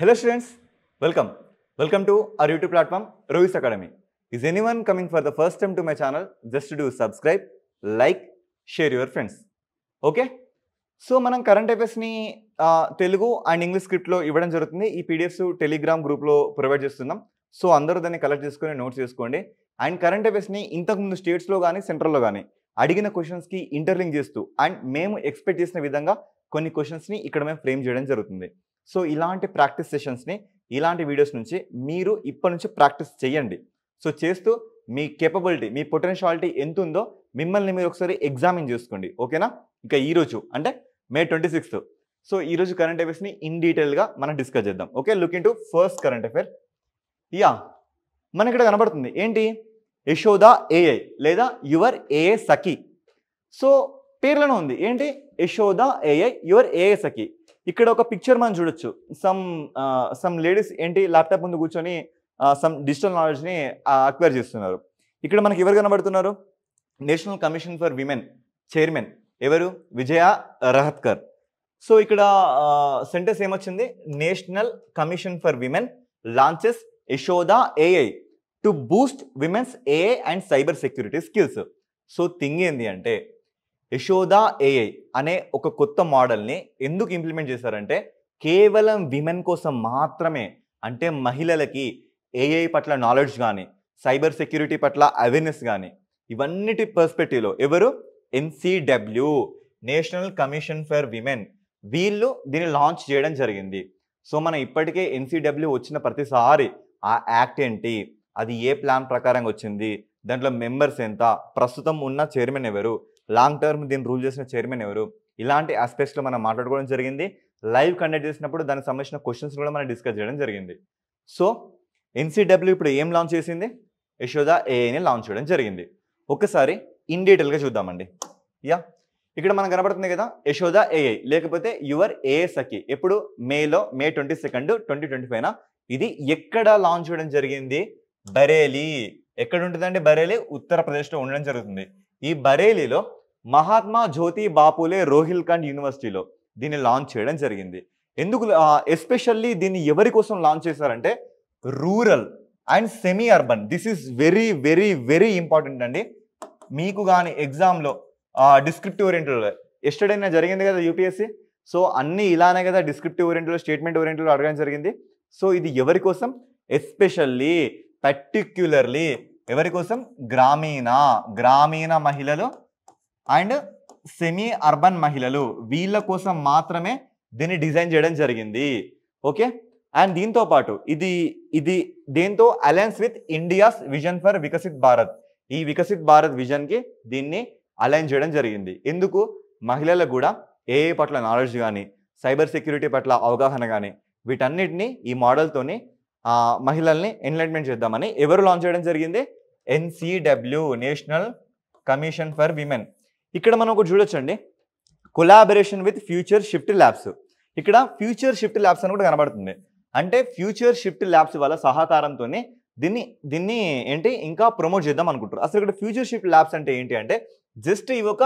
Hello students, welcome. Welcome to our YouTube platform, Rohis Academy. Is anyone coming for the first time to my channel? Just to do subscribe, like, share your friends. Okay? So మనం current అఫైర్స్ని Telugu and English స్క్రిప్ట్లో ఇవ్వడం జరుగుతుంది. ఈ PDFs Telegram గ్రూప్లో provide చేస్తున్నాం. So అందరూ దాన్ని collect చేసుకొని నోట్స్ చేసుకోండి. అండ్ కరెంట్ అఫైర్స్ని ఇంతకుముందు స్టేట్స్లో కానీ సెంట్రల్లో కానీ అడిగిన క్వశ్చన్స్కి ఇంటర్లింక్ చేస్తూ అండ్ మేము ఎక్స్పెక్ట్ చేసిన విధంగా కొన్ని క్వశ్చన్స్ని ఇక్కడ మేము ఫ్రేమ్ చేయడం జరుగుతుంది. సో ఇలాంటి ప్రాక్టీస్ సెషన్స్ని ఇలాంటి వీడియోస్ నుంచి మీరు ఇప్పటి నుంచి ప్రాక్టీస్ చేయండి. సో చేస్తూ మీ కేపబిలిటీ మీ పొటెన్షియాలిటీ ఎంత ఉందో మిమ్మల్ని మీరు ఒకసారి ఎగ్జామిన్ చేసుకోండి. ఓకేనా? ఇంకా ఈరోజు అంటే May 26th. సో ఈరోజు కరెంట్ అఫైర్స్ని ఇన్ డీటెయిల్గా మనం డిస్కస్ చేద్దాం. Okay, look in to first current affair. మనకి ఇక్కడ కనబడుతుంది ఏంటి? యశోద ఏఐ లేదా యువర్ ఏఐ సఖి. సో పేర్లోనే ఉంది ఏంటి? యశోద ఏఐ యువర్ ఏఐ సఖి. ఇక్కడ ఒక పిక్చర్ మనం చూడొచ్చు. సమ్ లేడీస్ ఏంటి ల్యాప్టాప్ ముందు కూర్చొని సమ్ డిజిటల్ నాలెడ్జ్ని అక్వైర్ చేస్తున్నారు. ఇక్కడ మనకి ఎవరు కనబడుతున్నారు? National commission for women chairman ఎవరు? విజయ రహత్కర్. సో ఇక్కడ సెంటెన్స్ ఏమొచ్చింది? National commission for women launches Yashoda AI to Boost women's AI and cyber security skills. So thing ఏంది అంటే యశోద ఏఐ అనే ఒక కొత్త మోడల్ని ఎందుకు ఇంప్లిమెంట్ చేశారంటే కేవలం విమెన్ కోసం మాత్రమే. అంటే మహిళలకి ఏఐ పట్ల నాలెడ్జ్ కానీ సైబర్ సెక్యూరిటీ పట్ల అవేర్నెస్ కానీ ఇవన్నిటి పర్స్పెక్టివ్లో ఎవరు? NCW national commission for women వీళ్ళు దీన్ని లాంచ్ చేయడం జరిగింది. సో మనం ఇప్పటికే NCW వచ్చిన ప్రతిసారి ఆ యాక్ట్ ఏంటి, అది ఏ ప్లాన్ ప్రకారంగా వచ్చింది, దాంట్లో మెంబర్స్ ఎంత, ప్రస్తుతం ఉన్న చైర్మన్ ఎవరు, లాంగ్ టర్మ్ దీన్ని రూల్ చేసిన చైర్మన్ ఎవరు, ఇలాంటి ఆస్పెక్ట్స్లో మనం మాట్లాడుకోవడం జరిగింది. లైవ్ కండక్ట్ చేసినప్పుడు దానికి సంబంధించిన క్వశ్చన్స్ కూడా మనం డిస్కస్ చేయడం జరిగింది. సో NCW ఇప్పుడు ఏం లాంచ్ చేసింది? యశోద ఏఐని లాంచ్ చేయడం జరిగింది. ఒకసారి ఇన్ డీటెయిల్గా చూద్దామండి. ఇక్కడ మనకు కనబడుతుంది కదా యశోద ఏఐ లేకపోతే యువర్ ఏఐ సఖి. ఎప్పుడు? May 22, 2025 ఇది ఎక్కడ లాంచ్ చేయడం జరిగింది? బరేలీ. ఎక్కడ ఉంటుందండి? బరేలీ ఉత్తరప్రదేశ్లో ఉండడం జరుగుతుంది. ఈ బరేలీలో మహాత్మా జ్యోతి బాపులే రోహిల్ఖండ్ యూనివర్సిటీలో దీన్ని లాంచ్ చేయడం జరిగింది. ఎందుకు ఎస్పెషల్లీ దీన్ని ఎవరి కోసం లాంచ్ చేశారంటే rural and semi urban. This is very very very important అండి. మీకు కానీ ఎగ్జామ్లో డిస్క్రిప్టివ్ ఓరియంటెడ్లో ఎస్టర్డైనా జరిగింది కదా యూపీఎస్సీ. సో అన్నీ ఇలానే కదా డిస్క్రిప్టివ్ ఓరియంటెడ్లో స్టేట్మెంట్ ఓరియంటెడ్లో అడగడం జరిగింది. సో ఇది ఎవరి కోసం? ఎస్పెషల్లీ పర్టిక్యులర్లీ ఎవరి కోసం? గ్రామీణ మహిళలు అండ్ సెమీ అర్బన్ మహిళలు వీళ్ళ కోసం మాత్రమే దీన్ని డిజైన్ చేయడం జరిగింది. ఓకే, అండ్ దీంతో పాటు ఇది దేంతో alliance with India's vision for Viksit Bharat. ఈ వికసిత్ భారత్ విజన్కి దీన్ని అలైన్ చేయడం జరిగింది. ఎందుకు? మహిళలకు కూడా ఏఐ పట్ల నాలెడ్జ్ కానీ సైబర్ సెక్యూరిటీ పట్ల అవగాహన కానీ వీటన్నిటిని ఈ మోడల్తోని మహిళల్ని ఎన్లైట్మెంట్ చేద్దామని ఎవరు లాంచ్ చేయడం జరిగింది? NCW national commission for women. ఇక్కడ మనం ఒకటి చూడొచ్చండి, collaboration with future shift labs. ఇక్కడ ఫ్యూచర్ షిఫ్ట్ ల్యాబ్స్ అని కూడా కనబడుతుంది. అంటే ఫ్యూచర్ షిఫ్ట్ ల్యాబ్స్ వాళ్ళ సహకారంతోనే దీన్ని ఏంటి ఇంకా ప్రమోట్ చేద్దాం అనుకుంటారు. అసలు ఇక్కడ ఫ్యూచర్ షిఫ్ట్ ల్యాబ్స్ అంటే ఏంటి అంటే జస్ట్ ఇవి ఒక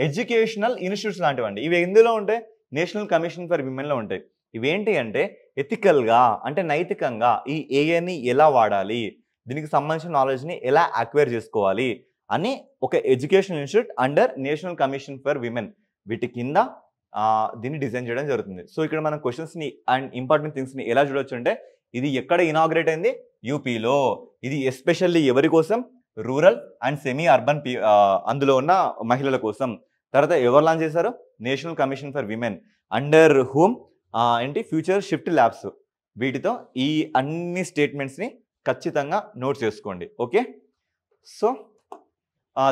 ఎడ్యుకేషనల్ ఇన్స్టిట్యూట్స్ లాంటివండి. ఇవి ఎందులో ఉంటాయి? నేషనల్ కమిషన్ ఫర్ విమెన్లో ఉంటాయి. ఇవేంటి అంటే ఎథికల్గా అంటే నైతికంగా ఈ ఏఐని ఎలా వాడాలి, దీనికి సంబంధించిన నాలెడ్జ్ని ఎలా అక్వైర్ చేసుకోవాలి అని ఒక educational institute under national commission for women వీటి కింద దీన్ని డిజైన్ చేయడం జరుగుతుంది. సో ఇక్కడ మనం క్వశ్చన్స్ని అండ్ ఇంపార్టెంట్ థింగ్స్ని ఎలా చూడొచ్చు అంటే ఇది ఎక్కడ ఇనాగ్రేట్ అయింది? యూపీలో. ఇది ఎస్పెషల్లీ ఎవరి కోసం? రూరల్ అండ్ సెమీ అర్బన్ అందులో ఉన్న మహిళల కోసం. తర్వాత ఎవరు లాంచ్ చేశారు? National commission for women under whom ఏంటి ఫ్యూచర్ షిఫ్ట్ ల్యాబ్స్. వీటితో ఈ అన్ని స్టేట్మెంట్స్ని ఖచ్చితంగా నోట్ చేసుకోండి. Okay, so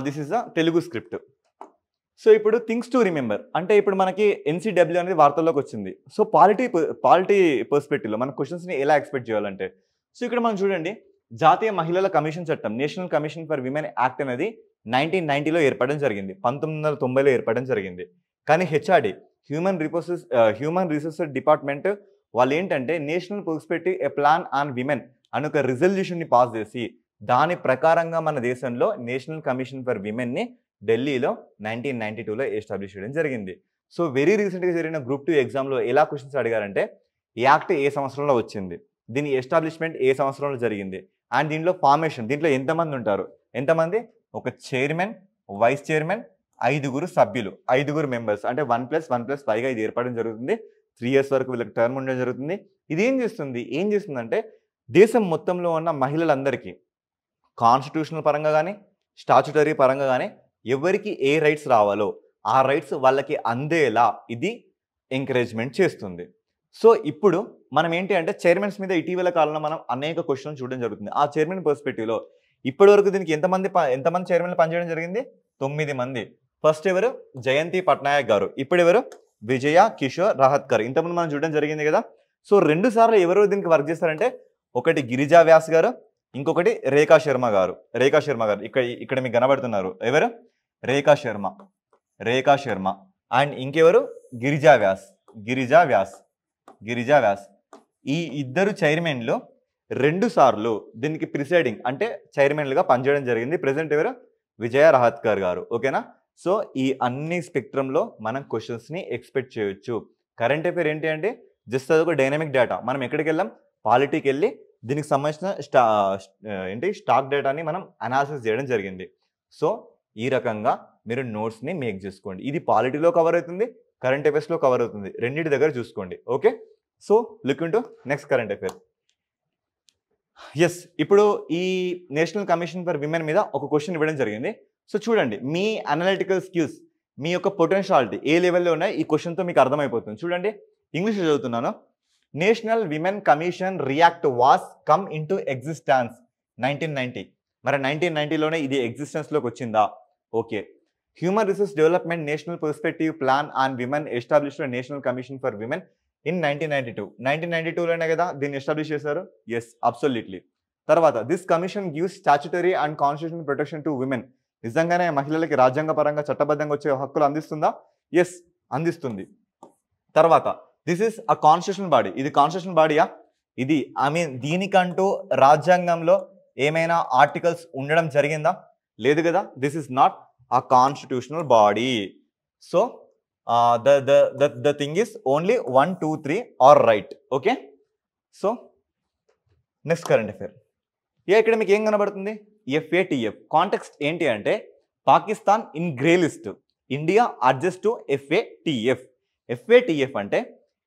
this is the Telugu script. So ఇప్పుడు థింగ్స్ టు రిమెంబర్ అంటే ఇప్పుడు మనకి NCW అనేది వార్తల్లోకి వచ్చింది. సో పాలిటీ పర్స్పెక్టివ్లో మన క్వశ్చన్స్ని ఎలా ఎక్స్పెక్ట్ చేయాలంటే సో ఇక్కడ మనం చూడండి, జాతీయ మహిళల కమిషన్ చట్టం national commission for women act అనేది 1990లో ఏర్పడడం జరిగింది. 1990లో ఏర్పడడం జరిగింది. కానీ HRD హ్యూమన్ రిసోర్సెస్ డిపార్ట్మెంట్ వాళ్ళు ఏంటంటే national perspective A plan on women అని ఒక రిజల్యూషన్ని పాస్ చేసి దాని ప్రకారంగా మన దేశంలో నేషనల్ కమిషన్ ఫర్ విమెన్ని ఢిల్లీలో 1992లో ఎస్టాబ్లిష్ చేయడం జరిగింది. సో వెరీ రీసెంట్గా జరిగిన గ్రూప్ 2 ఎగ్జామ్లో ఎలా క్వశ్చన్స్ అడిగారంటే ఈ యాక్ట్ ఏ సంవత్సరంలో వచ్చింది, దీని ఎస్టాబ్లిష్మెంట్ ఏ సంవత్సరంలో జరిగింది, అండ్ దీంట్లో ఫార్మేషన్, దీంట్లో ఎంతమంది ఉంటారు, ఎంతమంది, ఒక చైర్మన్, వైస్ చైర్మన్, 5 సభ్యులు, 5 మెంబర్స్, అంటే 1+1+5గా ఇది ఏర్పడడం జరుగుతుంది. 3 years వరకు వీళ్ళకి టర్మ్ ఉండడం జరుగుతుంది. ఇది ఏం చేస్తుందంటే దేశం మొత్తంలో ఉన్న మహిళలందరికీ కాన్స్టిట్యూషనల్ పరంగా కానీ స్టాచ్యుటరీ పరంగా కానీ ఎవరికి ఏ రైట్స్ రావాలో ఆ రైట్స్ వాళ్ళకి అందేలా ఇది ఎంకరేజ్మెంట్ చేస్తుంది. సో ఇప్పుడు మనం ఏంటి అంటే చైర్మన్స్ మీద ఇటీవల కాలంలో మనం అనేక క్వశ్చన్లు చూడడం జరుగుతుంది. ఆ చైర్మన్ పర్స్పెక్టివ్లో ఇప్పటి వరకు దీనికి ఎంతమంది చైర్మన్లు పనిచేయడం జరిగింది, 9 మంది. ఫస్ట్ ఎవరు, జయంతి పట్నాయక్ గారు. ఇప్పుడు ఎవరు, విజయ కిషోర్ రహత్కర్. ఇంతకుముందు మనం చూడడం జరిగింది కదా. సో 2 సార్లు ఎవరు దీనికి వర్క్ చేస్తారంటే, ఒకటి గిరిజా వ్యాస్ గారు, ఇంకొకటి రేఖా శర్మ గారు. ఇక్కడ మీకు కనబడుతున్నారు ఎవరు, రేఖా శర్మ అండ్ ఇంకెవరు, గిరిజా వ్యాస్. ఈ ఇద్దరు చైర్మన్లు 2 సార్లు దీనికి ప్రిసైడింగ్ అంటే చైర్మన్లుగా పనిచేయడం జరిగింది. ప్రెసెంట్ ఎవరు, విజయ రహత్కర్ గారు. ఓకేనా. సో ఈ అన్ని స్పెక్ట్రంలో మనం క్వశ్చన్స్ని ఎక్స్పెక్ట్ చేయొచ్చు. కరెంట్ అఫేర్ ఏంటి అంటే జస్ట్ అదొక డైనమిక్ డేటా. మనం ఎక్కడికి వెళ్ళాం, పాలిటీకి వెళ్ళి దీనికి సంబంధించిన స్టాక్ డేటాని మనం అనాలిసిస్ చేయడం జరిగింది. సో ఈ రకంగా మీరు నోట్స్ని మేక్ చేసుకోండి. ఇది పాలిటీలో కవర్ అవుతుంది, కరెంట్ అఫేర్స్లో కవర్ అవుతుంది, రెండింటి దగ్గర చూసుకోండి. Okay. So look into next current affair. Yes, ఇప్పుడు ఈ నేషనల్ కమిషన్ ఫర్ విమెన్ మీద ఒక క్వశ్చన్ ఇవ్వడం జరిగింది. సో చూడండి, మీ అనలిటికల్ స్కిల్స్, మీ యొక్క పొటెన్షియాలిటీ ఏ లెవెల్లో ఉన్నాయి ఈ క్వశ్చన్తో మీకు అర్థమైపోతుంది. చూడండి, ఇంగ్లీష్లో చదువుతున్నాను. National women commission react was come into existence 1990. మరి 1990లోనే ఇది ఎగ్జిస్టెన్స్లోకి వచ్చిందా? ఓకే. Human resource development national perspective plan on women established national commission for women in 1992. 1992లోనే కదా దీన్ని ఎస్టాబ్లిష్ చేశారు. Yes, absolutely. తర్వాత this commission gives statutory and constitutional protection to women. నిజంగానే మహిళలకి రాజ్యాంగపరంగా చట్టబద్ధంగా వచ్చే హక్కులు అందిస్తుందా? ఎస్, అందిస్తుంది. తర్వాత this is a constitutional body. ఇది కాన్స్టిట్యూషనల్ బాడీయా? ఇది దీనికంటూ రాజ్యాంగంలో ఏమైనా ఆర్టికల్స్ ఉండడం జరిగిందా? లేదు కదా. This is not a constitutional body. So the thing is only 1, 2, 3 are right. Okay. So next current affair. ఇక్కడ మీకు ఏం కనబడుతుంది, FATF. కాంటెక్స్ట్ ఏంటి అంటే Pakistan in grey list, India adjust to FATF అంటే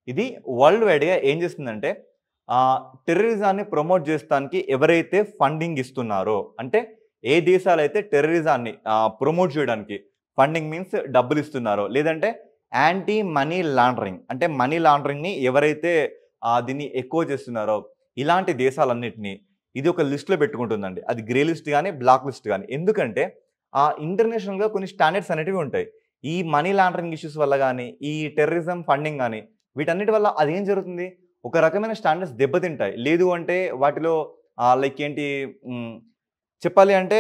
ఇది వరల్డ్ వైడ్గా ఏం చేస్తుందంటే టెర్రరిజాన్ని ప్రమోట్ చేయడానికి ఎవరైతే ఫండింగ్ ఇస్తున్నారో, అంటే ఏ దేశాలు అయితే టెర్రరిజాన్ని ప్రమోట్ చేయడానికి ఫండింగ్ మీన్స్ డబ్బులు ఇస్తున్నారో, లేదంటే యాంటీ మనీ లాండరింగ్ అంటే మనీ లాండరింగ్ని ఎవరైతే దీన్ని ఎక్కువ చేస్తున్నారో ఇలాంటి దేశాలన్నింటినీ ఇది ఒక లిస్ట్లో పెట్టుకుంటుందండి. అది గ్రే లిస్ట్ కానీ బ్లాక్ లిస్ట్ కానీ. ఎందుకంటే ఇంటర్నేషనల్గా కొన్ని స్టాండర్డ్స్ అనేటివి ఉంటాయి. ఈ మనీ లాండరింగ్ ఇష్యూస్ వల్ల కానీ, ఈ టెర్రరిజం ఫండింగ్ కానీ, వీటన్నిటి వల్ల అదేం జరుగుతుంది, ఒక రకమైన స్టాండర్డ్స్ దెబ్బతింటాయి. లేదు అంటే వాటిలో లైక్ ఏంటి చెప్పాలి అంటే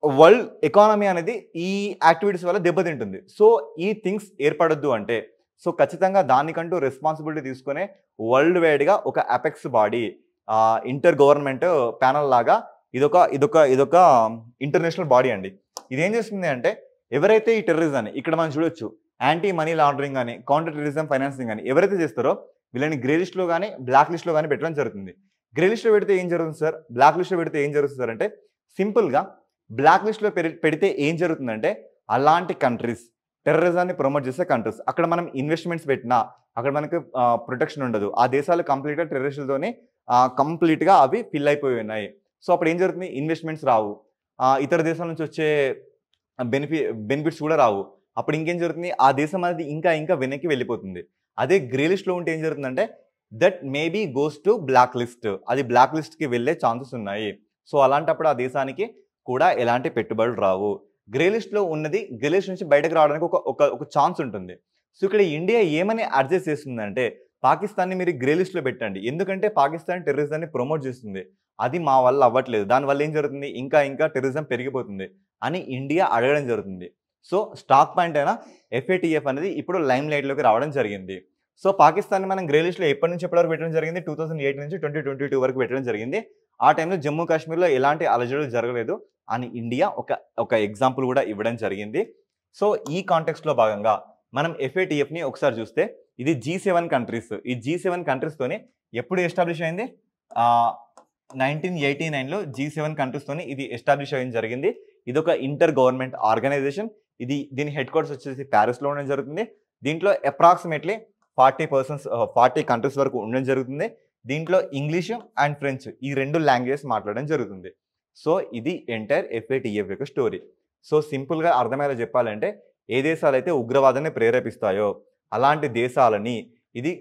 వరల్డ్ ఎకానమీ అనేది ఈ యాక్టివిటీస్ వల్ల దెబ్బతింటుంది. సో ఈ థింగ్స్ ఏర్పడొద్దు అంటే సో ఖచ్చితంగా దానికంటూ రెస్పాన్సిబిలిటీ తీసుకునే వరల్డ్ వైడ్గా ఒక apex body, inter government panel లాగా ఇదొక ఇంటర్నేషనల్ బాడీ అండి. ఇదేం చేస్తుంది అంటే ఎవరైతే ఈ టెర్రరిజాన్ని ఇక్కడ మనం చూడొచ్చు, యాంటీ మనీ లాండరింగ్ కానీ కౌంటర్ టెర్రరిజం ఫైనాన్సింగ్ కానీ ఎవరైతే చేస్తారో వీళ్ళని గ్రే లిస్ట్లో కానీ బ్లాక్ లిస్ట్లో కానీ పెట్టడం జరుగుతుంది. గ్రే లిస్ట్లో పెడితే ఏం జరుగుతుంది సార్, బ్లాక్ లిస్ట్లో పెడితే ఏం జరుగుతుంది సార్ అంటే సింపుల్గా బ్లాక్ లిస్ట్లో పెడితే ఏం జరుగుతుందంటే అలాంటి కంట్రీస్, టెర్రరిజాన్ని ప్రమోట్ చేసే కంట్రీస్, అక్కడ మనం ఇన్వెస్ట్మెంట్స్ పెట్టినా అక్కడ మనకు ప్రొటెక్షన్ ఉండదు. ఆ దేశాలు కంప్లీట్గా టెర్రరిస్టులతోనే కంప్లీట్గా అవి ఫిల్ అయిపోయి ఉన్నాయి. సో అప్పుడు ఏం జరుగుతుంది, ఇన్వెస్ట్మెంట్స్ రావు, ఇతర దేశాల నుంచి వచ్చే బెనిఫిట్స్ కూడా రావు. అప్పుడు ఇంకేం జరుగుతుంది, ఆ దేశం అనేది ఇంకా వెనక్కి వెళ్ళిపోతుంది. అదే గ్రే లిస్ట్లో ఉంటే ఏం జరుగుతుందంటే that maybe goes to black list, అది బ్లాక్ లిస్ట్కి వెళ్ళే ఛాన్సెస్ ఉన్నాయి. సో అలాంటప్పుడు ఆ దేశానికి కూడా ఎలాంటి పెట్టుబడులు రావు. గ్రే లిస్ట్లో ఉన్నది గ్రే లిస్ట్ నుంచి బయటకు రావడానికి ఒక ఛాన్స్ ఉంటుంది. సో ఇక్కడ ఇండియా ఏమని అడ్జస్ట్ చేస్తుందంటే పాకిస్తాన్ని మీరు గ్రే లిస్ట్లో పెట్టండి, ఎందుకంటే పాకిస్తాన్ టెర్రరిజాన్ని ప్రమోట్ చేస్తుంది, అది మా వల్ల అవ్వట్లేదు, దానివల్ల ఏం జరుగుతుంది ఇంకా టెర్రరిజం పెరిగిపోతుంది అని ఇండియా అడగడం జరుగుతుంది. సో స్టాక్ పాయింట్ అయినా FATF అనేది ఇప్పుడు లైమ్ లైట్లోకి రావడం జరిగింది. సో పాకిస్తాన్ని మనం గ్రే లిస్ట్లో ఎప్పటి నుంచి ఎప్పటి వరకు పెట్టడం జరిగింది, 2008 నుంచి 2022 వరకు పెట్టడం జరిగింది. ఆ టైంలో జమ్మూ కాశ్మీర్లో ఎలాంటి అలజడులు జరగలేదు అని ఇండియా ఒక ఎగ్జాంపుల్ కూడా ఇవ్వడం జరిగింది. సో ఈ కాంటెక్స్ట్లో భాగంగా మనం FATFని ఒకసారి చూస్తే ఇది G7 కంట్రీస్. ఈ G7 కంట్రీస్తోని ఎప్పుడు ఎస్టాబ్లిష్ అయింది? 1989లో G7 కంట్రీస్తోని ఇది ఎస్టాబ్లిష్ అయ్యడం జరిగింది. ఇది ఒక ఇంటర్ గవర్నమెంట్ ఆర్గనైజేషన్. దీని హెడ్ క్వార్టర్స్ వచ్చేసి ప్యారిస్లో ఉండడం జరుగుతుంది. దీంట్లో అప్రాక్సిమేట్లీ 40 కంట్రీస్ వరకు ఉండడం జరుగుతుంది. దీంట్లో ఇంగ్లీష్ అండ్ ఫ్రెంచ్ ఈ 2 లాంగ్వేజెస్ మాట్లాడడం జరుగుతుంది. సో ఇది ఎంటైర్ FATF యొక్క స్టోరీ. సో సింపుల్గా అర్థమయ్యేలా చెప్పాలంటే ఏ దేశాలు అయితే ఉగ్రవాదాన్ని ప్రేరేపిస్తాయో అలాంటి దేశాలని ఇది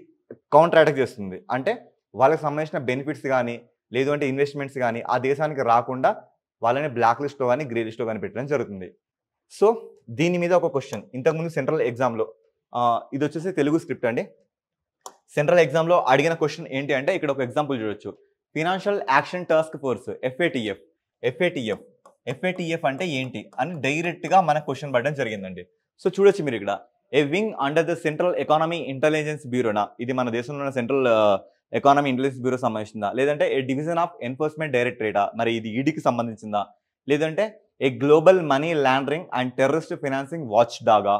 కౌంటర్ అటాక్ చేస్తుంది. అంటే వాళ్ళకి సంబంధించిన బెనిఫిట్స్ కానీ లేదు అంటే ఇన్వెస్ట్మెంట్స్ కానీ ఆ దేశానికి రాకుండా వాళ్ళని బ్లాక్ లిస్ట్లో కానీ గ్రే లిస్ట్లో కానీ పెట్టడం జరుగుతుంది. సో దీని మీద ఒక క్వశ్చన్ ఇంతకుముందు సెంట్రల్ ఎగ్జామ్లో ఇది వచ్చేసి తెలుగు స్క్రిప్ట్ అండి. సెంట్రల్ ఎగ్జామ్లో అడిగిన క్వశ్చన్ ఏంటి అంటే ఇక్కడ ఒక ఎగ్జాంపుల్ చూడొచ్చు. Financial action task force FATF అంటే ఏంటి అని డైరెక్ట్గా మన క్వశ్చన్ పడడం జరిగిందండి. సో చూడొచ్చు మీరు ఇక్కడ a wing under the central economy intelligence బ్యూరోనా, ఇది మన దేశంలో ఉన్న సెంట్రల్ ఎకానమీ ఇంటెలిజెన్స్ బ్యూరో సంబంధించిందా, లేదంటే ఏ డివిజన్ ఆఫ్ ఎన్ఫోర్స్మెంట్ డైరెక్టరేటా, మరి ఇది ఈడీకి సంబంధించిందా, లేదంటే a global money laundering and terrorist financing watch డాగా?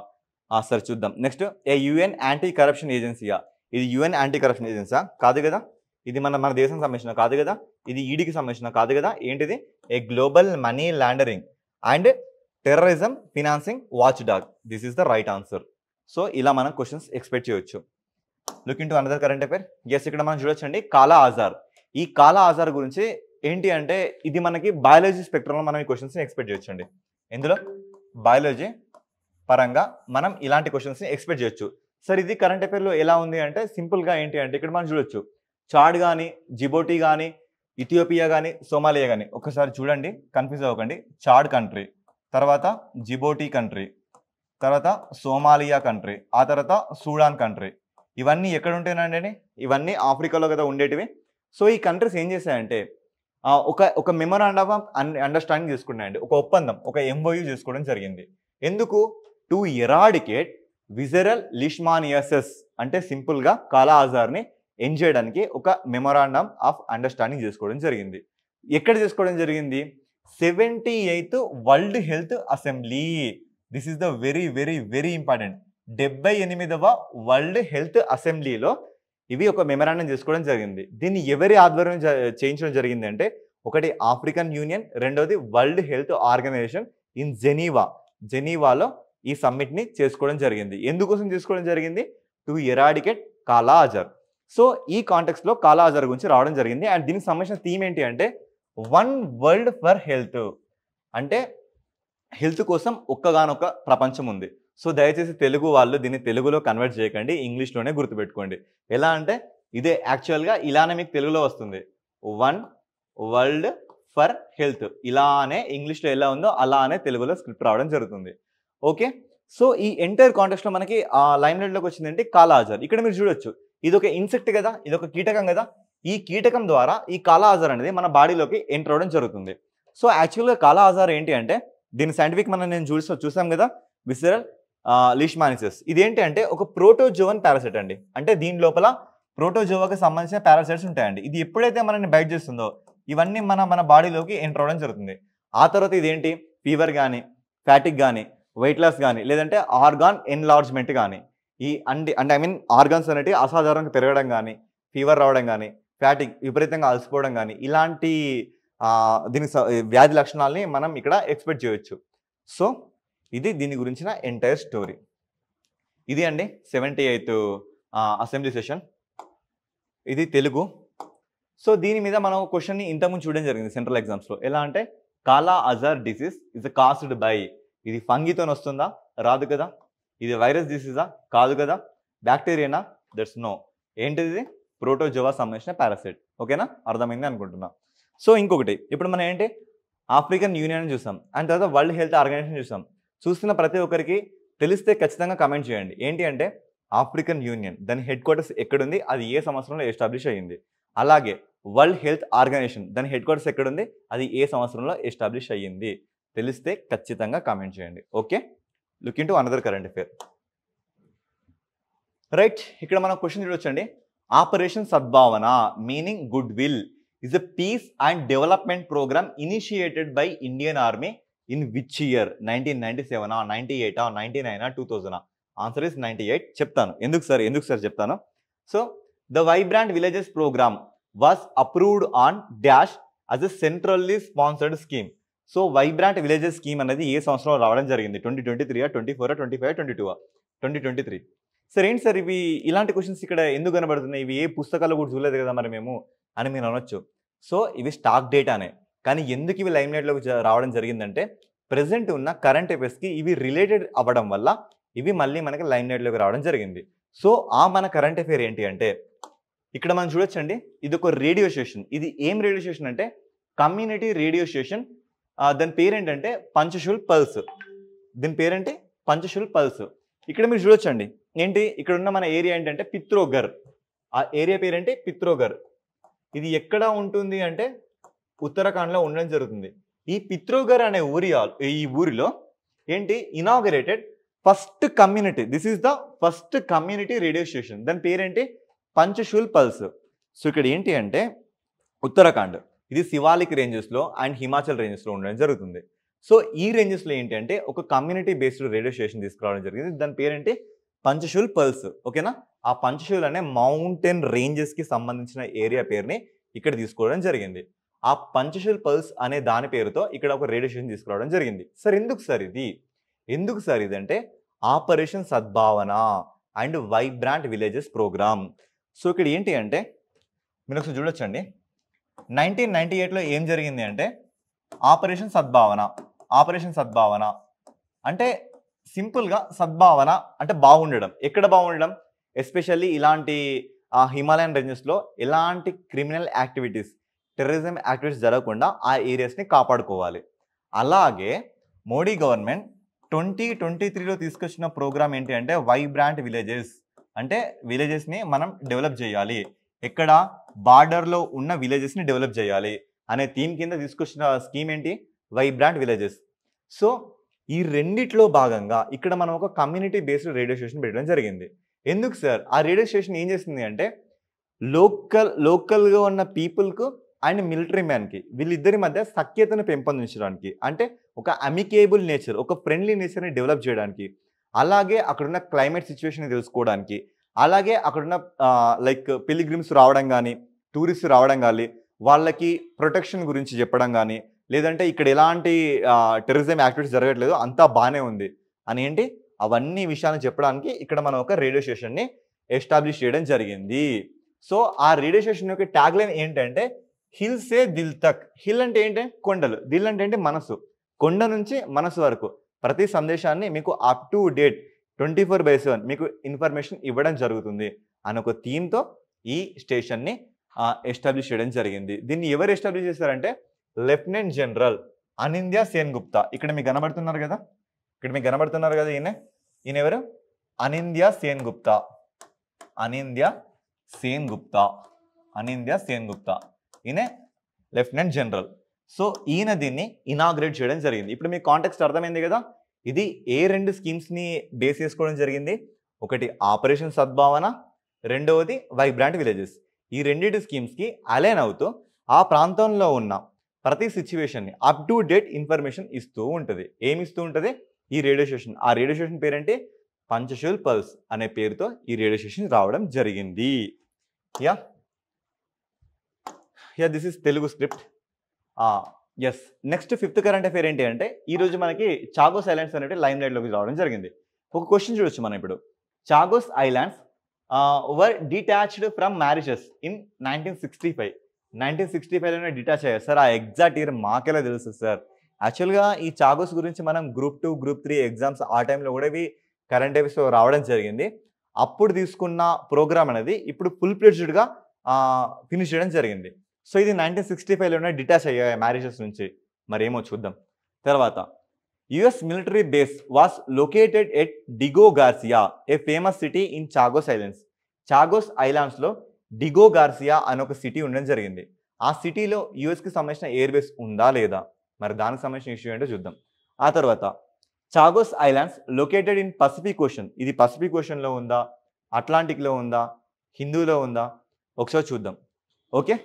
సరే చూద్దాం. Next a UN anti corruption ఏజెన్సీయా, ఇది UN యాంటీ కరప్షన్ ఏజెన్సీయా? కాదు కదా. ఇది మన దేశం సంబంధించిన కాదు కదా. ఇది ఈడీకి సంబంధించిన కాదు కదా. ఏంటిది? A global money laundering and terrorism financing watch dog. This is the right answer. So ఇలా మనం క్వశ్చన్స్ ఎక్స్పెక్ట్ చేయొచ్చు. Look in to another current affair. Yes, ఇక్కడ మనం చూడొచ్చండి కాలా ఆజార్. ఈ కాలా ఆజార్ గురించి ఏంటి అంటే ఇది మనకి బయాలజీ స్పెక్ట్రంలో మనం ఈ క్వశ్చన్స్ని ఎక్స్పెక్ట్ చేయొచ్చండి. ఇందులో బయాలజీ పరంగా మనం ఇలాంటి క్వశ్చన్స్ని ఎక్స్పెక్ట్ చేయొచ్చు. సార్ ఇది కరెంట్ అఫైర్లో ఎలా ఉంది అంటే సింపుల్గా ఏంటి అంటే ఇక్కడ మనం చూడొచ్చు చాడ్ కానీ జిబోటీ కానీ ఇథియోపియా కానీ సోమాలియా కానీ ఒకసారి చూడండి, కన్ఫ్యూజ్ అవ్వకండి. చాడ్ కంట్రీ, తర్వాత జిబోటీ కంట్రీ, తర్వాత సోమాలియా కంట్రీ, ఆ తర్వాత సూడాన్ కంట్రీ. ఇవన్నీ ఎక్కడ ఉంటాయండి? ఇవన్నీ ఆఫ్రికాలో కదా ఉండేటివి. సో ఈ కంట్రీస్ ఏం చేశాయంటే ఒక మెమోరాండం ఆఫ్ అండర్స్టాండింగ్ చేసుకున్నాయండి. ఒక ఒప్పందం, ఒక MOU చేసుకోవడం జరిగింది. ఎందుకు? టు ఎరాడికేట్ విజరల్ లిష్మానియాసిస్ అంటే సింపుల్గా కాలా ఆజార్ని ఎండ్ చేయడానికి ఒక మెమోరాండం ఆఫ్ అండర్స్టాండింగ్ చేసుకోవడం జరిగింది. ఎక్కడ చేసుకోవడం జరిగింది? 78th world health assembly. This is the very very very important. 78వ వరల్డ్ హెల్త్ అసెంబ్లీలో ఇవి ఒక మెమరాండం చేసుకోవడం జరిగింది. దీన్ని ఎవరి ఆధ్వర్యం చేయించడం జరిగింది అంటే ఒకటి ఆఫ్రికన్ యూనియన్, రెండోది వరల్డ్ హెల్త్ ఆర్గనైజేషన్ ఇన్ జెనీవాలో ఈ సమ్మిట్ని చేసుకోవడం జరిగింది. ఎందుకోసం చేసుకోవడం జరిగింది? టు ఎరాడికేట్ కాలా ఆజార్. సో ఈ కాంటెక్స్లో కాలా ఆజార్ గురించి రావడం జరిగింది. అండ్ దీనికి సంబంధించిన థీమ్ ఏంటి అంటే వన్ వరల్డ్ ఫర్ హెల్త్, అంటే హెల్త్ కోసం ఒక్కగానొక్క ప్రపంచం ఉంది. సో దయచేసి తెలుగు వాళ్ళు దీన్ని తెలుగులో కన్వర్ట్ చేయకండి, ఇంగ్లీష్లోనే గుర్తుపెట్టుకోండి. ఎలా అంటే ఇదే యాక్చువల్గా ఇలానే మీకు తెలుగులో వస్తుంది, వన్ వరల్డ్ ఫర్ హెల్త్. ఇలానే ఇంగ్లీష్లో ఎలా ఉందో అలానే తెలుగులో స్క్రిప్ట్ రావడం జరుగుతుంది. ఓకే, సో ఈ ఎంటైర్ కాంటెక్స్ట్లో మనకి ఆ లైమ్ లైట్లోకి వచ్చిందంటే కాలా ఆజార్. ఇక్కడ మీరు చూడొచ్చు ఇది ఒక ఇన్సెక్ట్ కదా, ఇది ఒక కీటకం కదా. ఈ కీటకం ద్వారా ఈ కాలా ఆజార్ అనేది మన బాడీలోకి ఎంటర్ అవ్వడం జరుగుతుంది. సో యాక్చువల్గా కాలా ఆజార్ ఏంటి అంటే దీని సైంటిఫిక్ నేను చూసాం కదా, విసరల్ లిష్మానిసిస్. ఇదేంటి అంటే ఒక ప్రోటోజోవన్ పారాసైట్ అండి. అంటే దీని లోపల ప్రోటోజోవాకి సంబంధించిన పారాసైట్స్ ఉంటాయండి. ఇది ఎప్పుడైతే మనల్ని బైట్ చేస్తుందో ఇవన్నీ మన బాడీలోకి ఎంటర్ అవ్వడం జరుగుతుంది. ఆ తర్వాత ఇదేంటి ఫీవర్ కానీ, ఫ్యాటిక్ కానీ, వెయిట్ లాస్ కానీ, లేదంటే ఆర్గాన్ ఎన్లార్జ్మెంట్ కానీ, ఈ అంటే ఆర్గాన్స్ అనేవి అసాధారణంగా పెరగడం కానీ, ఫీవర్ రావడం కానీ, ఫ్యాటిక్ విపరీతంగా అలసిపోవడం కానీ ఇలాంటి దీని వ్యాధి లక్షణాలని మనం ఇక్కడ ఎక్స్పెక్ట్ చేయొచ్చు. సో ఇది దీని గురించిన ఎంటైర్ స్టోరీ. ఇది అండి 78th అసెంబ్లీ సెషన్. ఇది తెలుగు. సో దీని మీద మనం క్వశ్చన్ని ఇంతకుముందు చూడడం జరిగింది సెంట్రల్ ఎగ్జామ్స్లో. ఎలా అంటే కాలా Azhar disease is caused by, ఇది ఫంగితో వస్తుందా? రాదు కదా. ఇది వైరస్ డిసీజా? కాదు కదా. బ్యాక్టీరియానా? That's no. ఏంటిది? ప్రోటోజోవా సంబంధించిన పారాసైట్. ఓకేనా, అర్థమైంది అనుకుంటున్నా. సో ఇంకొకటి ఇప్పుడు మనం ఏంటి ఆఫ్రికన్ యూనియన్ చూసాం, అండ్ తర్వాత వరల్డ్ హెల్త్ ఆర్గనైజేషన్ చూసాం. చూస్తున్న ప్రతి ఒక్కరికి తెలిస్తే ఖచ్చితంగా కమెంట్ చేయండి. ఏంటి అంటే ఆఫ్రికన్ యూనియన్ దాని హెడ్ క్వార్టర్స్ ఎక్కడుంది, అది ఏ సంవత్సరంలో ఎస్టాబ్లిష్ అయ్యింది. అలాగే వరల్డ్ హెల్త్ ఆర్గనైజేషన్ దాని హెడ్ క్వార్టర్స్ ఎక్కడుంది, అది ఏ సంవత్సరంలో ఎస్టాబ్లిష్ అయ్యింది. తెలిస్తే ఖచ్చితంగా కామెంట్ చేయండి. Okay, look in to another current affair. Right, ఇక్కడ మనం క్వశ్చన్ చూడొచ్చండి. Operation Sadbhavana meaning good will is a peace and development program initiated by Indian Army in which year? 1997, 98, 99, 2000? Answer is 98. చెప్తాను ఎందుకు సార్ చెప్తాను. So the vibrant villages programme was approved on dash as a centrally sponsored scheme. So vibrant villages scheme అనేది ఏ సంవత్సరంలో రావడం జరిగింది? 2023, 24, 25, 22, 2023. Sir ఏంటి sir ఇవి ఇలాంటి క్వశ్చన్స్ ఇక్కడ ఎందుకు కనబడుతున్నాయి? ఇవి ఏ పుస్తకాలు కూడా చూడలేదు కదా మరి మేము అని మీరు అనొచ్చు. సో ఇవి స్టాక్ డేటానే, కానీ ఎందుకు ఇవి లైమ్ లైట్లోకి రావడం జరిగిందంటే ప్రెసెంట్ ఉన్న కరెంట్ అఫైర్స్కి ఇవి రిలేటెడ్ అవ్వడం వల్ల ఇవి మళ్ళీ మనకి లైమ్ లైట్లోకి రావడం జరిగింది. సో మన కరెంట్ అఫైర్ ఏంటి అంటే ఇక్కడ మనం చూడొచ్చండి, ఇది ఒక రేడియో స్టేషన్. ఇది ఏం రేడియో స్టేషన్ అంటే కమ్యూనిటీ రేడియో స్టేషన్. దాని పేరేంటంటే పంచశూల్ పల్స్. దీని పేరేంటి? పంచశూల్ పల్స్. ఇక్కడ మీరు చూడొచ్చండి ఏంటి, ఇక్కడ ఉన్న మన ఏరియా ఏంటంటే పిత్రోగర్. ఆ ఏరియా పేరేంటి? పిత్రోగర్. ఇది ఎక్కడ ఉంటుంది అంటే ఉత్తరాఖండ్లో ఉండడం జరుగుతుంది. ఈ పిత్రోగర్ అనే ఈ ఊరిలో ఏంటి inaugurated first community, this is the first community radio station. దాని పేరేంటి? పంచశూల్ పల్స్. సో ఇక్కడ ఏంటి అంటే ఉత్తరాఖండ్, ఇది శివాలిక్ రేంజెస్లో అండ్ హిమాచల్ రేంజెస్లో ఉండడం జరుగుతుంది. సో ఈ రేంజెస్లో ఏంటి అంటే ఒక కమ్యూనిటీ బేస్డ్ రేడియో స్టేషన్ తీసుకురావడం జరిగింది. దాని పేరేంటి? పంచశూల్ పల్స్. ఓకేనా? ఆ పంచశూల్ అనే మౌంటైన్ రేంజెస్కి సంబంధించిన ఏరియా పేరుని ఇక్కడ తీసుకోవడం జరిగింది. ఆ పంచశూల్ పల్స్ అనే దాని పేరుతో ఇక్కడ ఒక రేడియో స్టేషన్ తీసుకురావడం జరిగింది. సార్ ఎందుకు సార్ ఇది అంటే operation Sadbhavana and vibrant villages programme. So ఇక్కడ ఏంటి అంటే మీరు ఒకసారి చూడొచ్చండి, 1998లో ఏం జరిగింది అంటే ఆపరేషన్ సద్భావన అంటే సింపుల్గా సద్భావన అంటే బాగుండడం. ఎక్కడ బాగుండడం? ఎస్పెషల్లీ ఇలాంటి హిమాలయన్ రేంజెస్లో ఎలాంటి క్రిమినల్ యాక్టివిటీస్, టెర్రరిజం యాక్టివిటీస్ జరగకుండా ఆ ఏరియాస్ని కాపాడుకోవాలి. అలాగే మోడీ గవర్నమెంట్ 2023లో తీసుకొచ్చిన ప్రోగ్రామ్ ఏంటి అంటే వైబ్రాంట్ విలేజెస్. అంటే విలేజెస్ని మనం డెవలప్ చేయాలి, ఎక్కడ బార్డర్లో ఉన్న విలేజెస్ని డెవలప్ చేయాలి అనే థీమ్ కింద తీసుకొచ్చిన స్కీమ్ ఏంటి? Vibrant villages. సో ఈ రెండిట్లో భాగంగా ఇక్కడ మనం ఒక కమ్యూనిటీ బేస్డ్ రేడియో స్టేషన్ పెట్టడం జరిగింది. ఎందుకు సార్? ఆ రేడియో స్టేషన్ ఏం చేస్తుంది అంటే లోకల్గా ఉన్న పీపుల్కు అండ్ మిలిటరీ మ్యాన్కి వీళ్ళిద్దరి మధ్య సఖ్యతను పెంపొందించడానికి, అంటే ఒక అమికేబుల్ నేచర్, ఒక ఫ్రెండ్లీ నేచర్ని డెవలప్ చేయడానికి, అలాగే అక్కడున్న క్లైమేట్ సిచ్యువేషన్ తెలుసుకోవడానికి, అలాగే అక్కడున్న లైక్ పిలిగ్రిమ్స్ రావడం కానీ, టూరిస్ట్ రావడం కానీ, వాళ్ళకి ప్రొటెక్షన్ గురించి చెప్పడం కానీ, లేదంటే ఇక్కడ ఎలాంటి టెర్రరిజం యాక్టివిటీస్ జరగట్లేదు, అంతా బాగానే ఉంది అని ఏంటి అవన్నీ విషయాలను చెప్పడానికి ఇక్కడ మనం ఒక రేడియో స్టేషన్ని ఎస్టాబ్లిష్ చేయడం జరిగింది. సో ఆ రేడియో స్టేషన్ యొక్క ట్యాగ్ లైన్ ఏంటంటే హిల్ సే దిల్ తక్. హిల్ అంటే ఏంటి? కొండలు. దిల్ అంటే ఏంటి? మనసు. కొండ నుంచి మనసు వరకు ప్రతి సందేశాన్ని మీకు అప్ టు డేట్ 24/7 మీకు ఇన్ఫర్మేషన్ ఇవ్వడం జరుగుతుంది అని ఒక థీమ్తో ఈ స్టేషన్ని ఎస్టాబ్లిష్ చేయడం జరిగింది. దీన్ని ఎవరు ఎస్టాబ్లిష్ చేశారంటే లెఫ్టినెంట్ జనరల్ అనింద్య సేన్ గుప్తా. ఇక్కడ మీకు కనబడుతున్నారు కదా, ఈయన ఎవరు? అనింద్య సేన్ గుప్తా. ఈయన లెఫ్టినెంట్ జనరల్. సో ఈయన దీన్ని ఇనాగ్రేట్ చేయడం జరిగింది. ఇప్పుడు మీ కాంటెక్స్ట్ అర్థమైంది కదా, ఇది ఏ రెండు స్కీమ్స్ని బేస్ చేసుకోవడం జరిగింది? ఒకటి ఆపరేషన్ సద్భావన, రెండవది వైబ్రాంట్ విలేజెస్. ఈ రెండింటి స్కీమ్స్కి అలైన్ అవుతూ ఆ ప్రాంతంలో ఉన్న ప్రతి సిచ్యువేషన్ని అప్ టు డేట్ ఇన్ఫర్మేషన్ ఇస్తూ ఉంటుంది. ఏమి ఇస్తూ ఉంటుంది? ఈ రేడియో స్టేషన్. ఆ రేడియో స్టేషన్ పేరేంటి? పంచశూల్ పల్స్ అనే పేరుతో ఈ రేడియో స్టేషన్ రావడం జరిగింది. This is Telugu script. Yes, next 5th current affair ఏంటి అంటే ఈరోజు మనకి చాగోస్ ఐలాండ్స్ అనేవి లైమ్ లైట్లోకి రావడం జరిగింది. ఒక క్వశ్చన్ చూడొచ్చు మనం ఇప్పుడు. Chagos islands were detached from Mauritius in 1965. 1965లోనే డిటాచ్ అయ్యారు సార్. ఆ ఎగ్జాక్ట్ ఇయర్ మాకెలా తెలుసు సార్? యాక్చువల్గా ఈ చాగోస్ గురించి మనం Group 2, Group 3 ఎగ్జామ్స్ ఆ టైంలో కూడా ఇవి కరెంట్ అఫేర్స్ రావడం జరిగింది. అప్పుడు తీసుకున్న ప్రోగ్రామ్ అనేది ఇప్పుడు ఫుల్ ఫ్లెడ్జ్డ్గా ఫినిష్ చేయడం జరిగింది. సో ఇది 1965లోనే డిటాచ్ అయ్యాయి మారిషస్ నుంచి. మరేమో చూద్దాం. తర్వాత US military base was located at Diego Garcia, a famous city in Chagos islands. Chagos ఐలాండ్స్లో డిగో గార్సియా అనే ఒక సిటీ ఉండడం జరిగింది. ఆ సిటీలో యుఎస్కి సంబంధించిన ఎయిర్ బేస్ ఉందా లేదా, మరి దానికి సంబంధించిన ఇష్యూ ఏంటో చూద్దాం. ఆ తర్వాత Chagos islands located in Pacific ocean. ఇది పసిఫిక్ ఓషన్లో ఉందా, అట్లాంటిక్లో ఉందా, హిందూలో ఉందా, ఒకసారి చూద్దాం. ఓకే,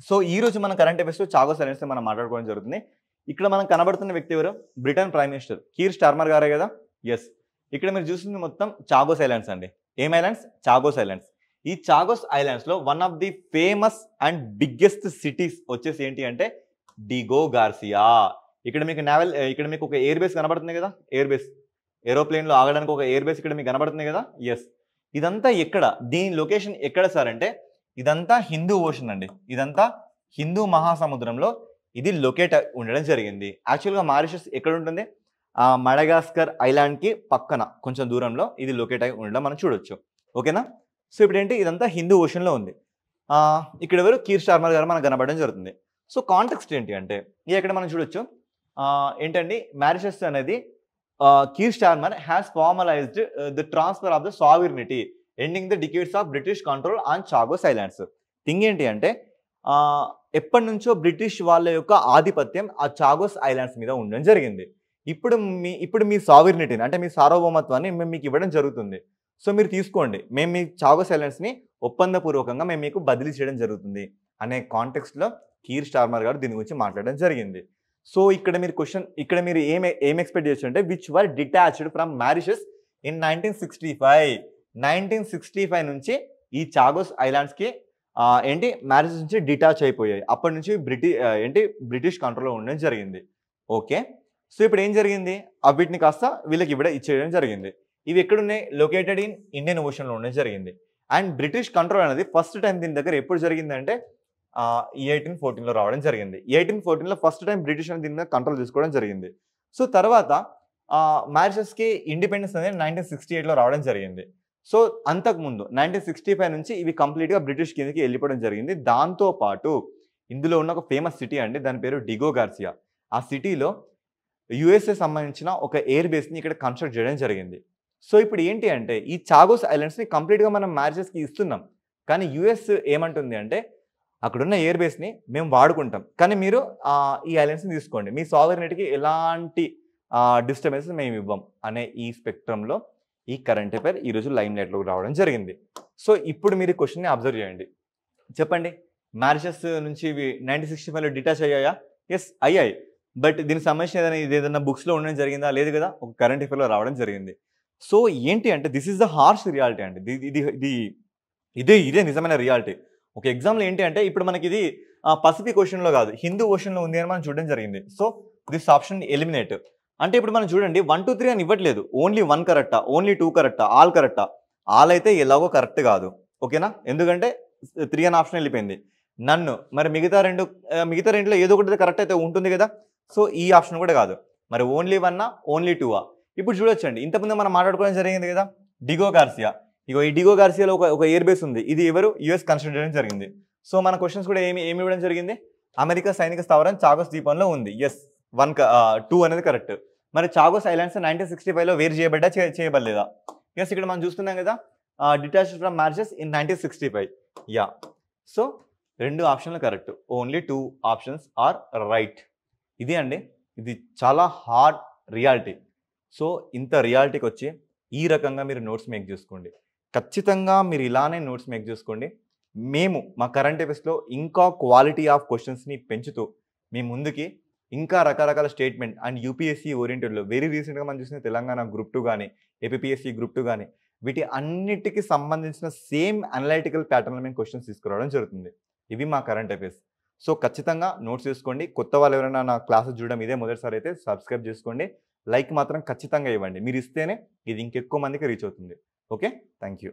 సో ఈరోజు మన కరెంట్ అఫేర్స్లో చాగోస్ ఐలాండ్స్ మనం మాట్లాడుకోవడం జరుగుతుంది. ఇక్కడ మనం కనబడుతున్న వ్యక్తి ఎవరు? Britain prime minister Keir Starmer గారే కదా. ఎస్, ఇక్కడ మీరు చూస్తుంది మొత్తం చాగోస్ ఐలాండ్స్ అండి. ఏం ఐలాండ్స్? Chagos islands. ఈ చాగోస్ ఐలాండ్స్లో one of the famous and biggest cities వచ్చేసి ఏంటి అంటే డిగో గార్సియా. ఇక్కడ మీకు ఒక ఎయిర్ బేస్ కనబడుతుంది కదా, ఎయిర్ బేస్, ఏరోప్లేన్లో ఆగడానికి ఒక ఎయిర్ బేస్ ఇక్కడ మీకు కనబడుతుంది కదా. ఎస్, ఇదంతా ఎక్కడ, దీని లొకేషన్ ఎక్కడ సార్ అంటే ఇదంతా హిందూ ఓషన్ అండి. ఇదంతా హిందూ మహాసముద్రంలో ఇది లొకేట్ ఉండడం జరిగింది. యాక్చువల్గా మారిషస్ ఎక్కడ ఉంటుంది? మడగాస్కర్ ఐలాండ్కి పక్కన కొంచెం దూరంలో ఇది లొకేట్ అయి ఉండడం మనం చూడొచ్చు. ఓకేనా? సో ఇప్పుడు ఏంటి, ఇదంతా హిందూ ఓషన్లో ఉంది. ఇక్కడ ఎవరు? కీర్ స్టార్మర్ గారు మనకు కనబడడం జరుగుతుంది. సో కాంటెక్స్ట్ ఏంటి అంటే ఇక్కడ మనం చూడొచ్చు ఏంటండి, మారిషస్ అనేది Keir Starmer has formalised the transfer of the sovereignty ending the decades of British control on Chagos islands. Thing ఏంటి అంటే ఎప్పటి నుంచో బ్రిటిష్ వాళ్ళ యొక్క ఆధిపత్యం ఆ చాగోస్ ఐలాండ్స్ మీద ఉండడం జరిగింది. ఇప్పుడు మీ సావరినిటీని అంటే మీ సార్వభౌమత్వాన్ని మేము మీకు ఇవ్వడం జరుగుతుంది. సో మీరు తీసుకోండి, మేము మీ చాగోస్ ఐలాండ్స్ని ఒప్పందపూర్వకంగా మేము మీకు బదిలీ చేయడం జరుగుతుంది అనే కాంటెక్స్ట్లో కీర్ స్టార్మర్ గారు దీని గురించి మాట్లాడడం జరిగింది. సో ఇక్కడ మీరు ఏం ఎక్స్పెక్ట్ చేయొచ్చు అంటే which were detached from Mauritius in 1965. 1965 నుంచి ఈ చాగోస్ ఐలాండ్స్కి మారిషస్ నుంచి డిటాచ్ అయిపోయాయి. అప్పటి నుంచి బ్రిటిష్ కంట్రోల్లో ఉండడం జరిగింది. ఓకే, సో ఇప్పుడు ఏం జరిగింది, వీటిని కాస్త వీళ్ళకి ఇచ్చేయడం జరిగింది. ఇవి ఎక్కడున్నాయి? లొకేటెడ్ ఇన్ ఇండియన్ ఓషన్లో ఉండడం జరిగింది. అండ్ బ్రిటిష్ కంట్రోల్ అనేది ఫస్ట్ టైం దీని దగ్గర ఎప్పుడు జరిగిందంటే 1814లో రావడం జరిగింది. 1814లో ఫస్ట్ టైం బ్రిటిష్ అనేది దీని మీద కంట్రోల్ తీసుకోవడం జరిగింది. సో తర్వాత మారిషస్కి ఇండిపెండెన్స్ అనేది 1968లో రావడం జరిగింది. సో అంతకుముందు 1965 నుంచి ఇవి కంప్లీట్గా బ్రిటిష్ కిందకి వెళ్ళిపోవడం జరిగింది. దాంతోపాటు ఇందులో ఉన్న ఒక ఫేమస్ సిటీ అండి, దాని పేరు డిగో గార్సియా. ఆ సిటీలో యుఎస్ఏ సంబంధించిన ఒక ఎయిర్ బేస్ని ఇక్కడ కన్స్ట్రక్ట్ చేయడం జరిగింది. సో ఇప్పుడు ఏంటి అంటే ఈ చాగోస్ ఐలాండ్స్ని కంప్లీట్గా మనం మారిషస్కి ఇస్తున్నాం, కానీ యుఎస్ ఏమంటుంది అంటే అక్కడున్న ఎయిర్ బేస్ని మేము వాడుకుంటాం, కానీ మీరు ఈ ఐలాండ్స్ని తీసుకోండి, మీ సావరినిటీకి ఎలాంటి డిస్టర్బెన్సెస్ మేము ఇవ్వం అనే ఈ స్పెక్ట్రంలో ఈ కరెంట్ అఫైర్ ఈరోజు లైమ్ లైట్లోకి రావడం జరిగింది. సో ఇప్పుడు మీరు క్వశ్చన్ని అబ్జర్వ్ చేయండి, చెప్పండి, మారిషస్ నుంచి ఇవి 1965లో డిటాచ్ అయ్యాయా? ఎస్ అయ్యాయి. బట్ దీనికి సంబంధించిన ఏదైనా బుక్స్లో ఉండడం జరిగిందా? లేదు కదా, ఒక కరెంట్ అఫైర్లో రావడం జరిగింది. సో ఏంటి అంటే this is the harsh reality అండి. ఇదే నిజమైన రియాలిటీ. ఒక ఎగ్జామ్లో ఏంటి అంటే ఇప్పుడు మనకి ఇది పసిఫిక్ ఓషన్లో కాదు, హిందూ ఓషన్లో ఉంది అని మనం చూడడం జరిగింది. So this option eliminate. అంటే ఇప్పుడు మనం చూడండి 1, 2, 3 అని ఇవ్వట్లేదు, ఓన్లీ 1 కరెక్టా, ఓన్లీ 2 కరెక్టా, ఆల్ కరెక్టా? ఆల్ అయితే ఎలాగో కరెక్ట్ కాదు. ఓకేనా, ఎందుకంటే 3 అని ఆప్షన్ వెళ్ళిపోయింది. నన్ను మరి మిగతా రెండులో ఏదో ఒకటి కరెక్ట్ అయితే ఉంటుంది కదా. సో ఈ ఆప్షన్ కూడా కాదు. మరి ఓన్లీ 1 ఓన్లీ 2? ఇప్పుడు చూడొచ్చండి, ఇంతకుముందు మనం మాట్లాడుకోవడం జరిగింది కదా డిగో గార్సియా. ఈ డిగో గార్సియాలో ఒక ఎయిర్ బేస్ ఉంది, ఇది ఎవరు? యుఎస్ కన్స్ట్రక్ట్ చేయడం జరిగింది. సో మన క్వశ్చన్స్ కూడా ఏమి ఇవ్వడం జరిగింది, అమెరికా సైనిక స్థావరం చాగోస్ ద్వీపంలో ఉంది. ఎస్ 2 అనేది కరెక్ట్. మరి చాగోస్ ఐలాండ్స్ 1965లో వేరు చేయబడలేదా? ఎస్, ఇక్కడ మనం చూస్తున్నాం కదా detached from Mauritius in 1965. Yeah, so 2 ఆప్షన్లు correct, only 2 options are right. ఇది అండి, ఇది చాలా హార్డ్ రియాలిటీ. సో ఇంత రియాలిటీకి వచ్చి ఈ రకంగా మీరు నోట్స్ మేక్ చేసుకోండి. ఖచ్చితంగా మీరు ఇలానే నోట్స్ మేక్ చేసుకోండి. మేము మా కరెంట్ అఫైర్స్లో ఇంకా క్వాలిటీ ఆఫ్ క్వశ్చన్స్ని పెంచుతూ మీ ముందుకి ఇంకా రకరకాల స్టేట్మెంట్ అండ్ యూపీఎస్సీ ఓరియంటెడ్లో వెరీ రీసెంట్గా మనం చూసిన తెలంగాణ గ్రూప్ 2 కానీ ఏపీఎస్సీ గ్రూప్ 2 కానీ వీటి అన్నిటికీ సంబంధించిన సేమ్ అనలైటికల్ ప్యాటర్న్లో మేము క్వశ్చన్స్ తీసుకురావడం జరుగుతుంది. ఇవి మా కరెంట్ అఫైర్స్. సో ఖచ్చితంగా నోట్స్ చేసుకోండి. కొత్త వాళ్ళు ఎవరైనా నా క్లాసెస్ చూడడం ఇదే మొదటిసారి అయితే సబ్స్క్రైబ్ చేసుకోండి. లైక్ మాత్రం ఖచ్చితంగా ఇవ్వండి. మీరు ఇస్తేనే ఇది ఇంకెక్కువ మందికి రీచ్ అవుతుంది. Okay, thank you.